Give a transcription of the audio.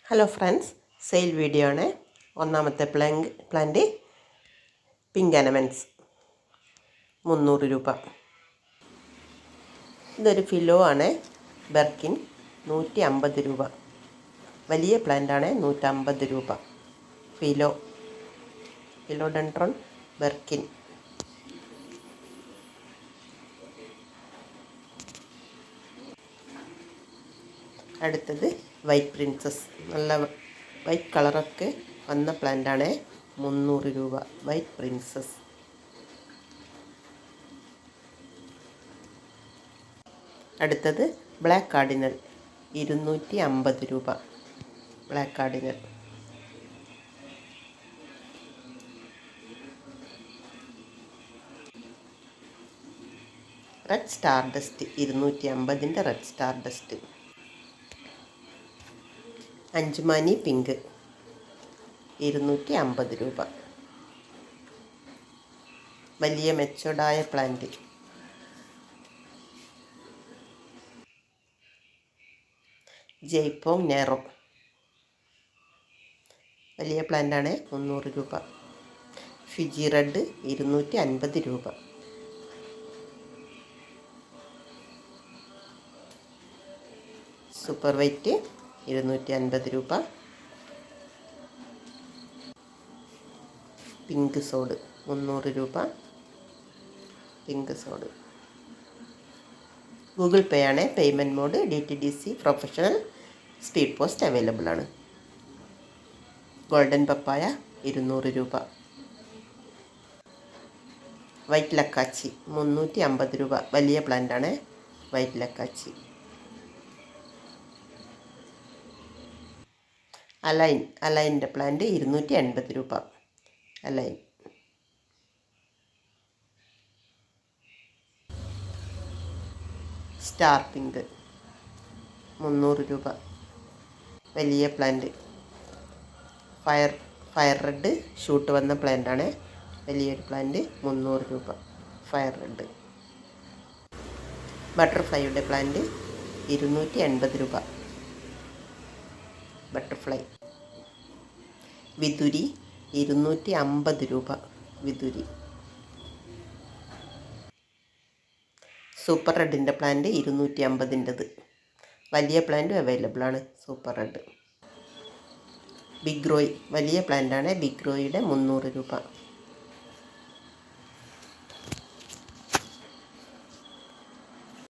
Hello friends, sale video ആണ്. ഒന്നാമത്തെ plant pink അനമൻസ് 300 രൂപ. ഇതൊരു ഫിലോ ആണ്. ബെർക്കിൻ 150 രൂപ. വലിയ പ്ലാന്റാണ്, 150 രൂപ. Philodendron birkin. അടുത്തത് വൈറ്റ് പ്രിൻസസ്. നല്ല വൈറ്റ് കളറൊക്കെ വന്ന പ്ലാന്റാണ്, 300 രൂപ. White princess. അടുത്തത് ബ്ലാക്ക് കാർഡിനൽ, 250 രൂപ. Black cardinal. Red star dust, 250 red star dust. അഞ്ച്മാനി പിങ്ക്, 250 രൂപ. വലിയ മെച്ചോർഡായ പ്ലാന്റ്. ജയ്പോങ് നേറോ, വലിയ പ്ലാന്റാണ്, 300 രൂപ. ഫിജി റെഡ്, 250 രൂപ. സൂപ്പർ വൈറ്റ്, 250 രൂപ. പിങ്ക് സോഡ്, 300 രൂപ. പിങ്ക് സോഡ്. ഗൂഗിൾ പേ ആണ്. Payment mode DTDC professional, speed post available ആണ്. ഗോൾഡൻ പപ്പായ, 200 രൂപ. വൈറ്റ് ലക്കാച്ചി, 350 രൂപ. വലിയ പ്ലാന്റാണ് വൈറ്റ് ലക്കാച്ചി. അലൈൻ്റെ പ്ലാന്റ് 280 രൂപ. അലൈൻ. സ്റ്റാർ പിങ്ക്, 300 രൂപ. വലിയ പ്ലാന്റ്. ഫയർ റെഡ് ഷൂട്ട് വന്ന പ്ലാന്റാണ്. വലിയൊരു പ്ലാന്റ്, 300 രൂപ. Fire red. ബട്ടർഫ്ലൈയുടെ പ്ലാന്റ് 280 രൂപ. ബട്ടർഫ്ലൈ. വിതുരി, 250 രൂപ. വിതുരി. സൂപ്പർ റെഡിൻ്റെ പ്ലാന്റ് 250. വലിയ പ്ലാന്റും അവൈലബിൾ ആണ്. Super red. ബിഗ് റോയ്, വലിയ പ്ലാന്റാണ്. ബിഗ് റോയുടെ 300 രൂപ.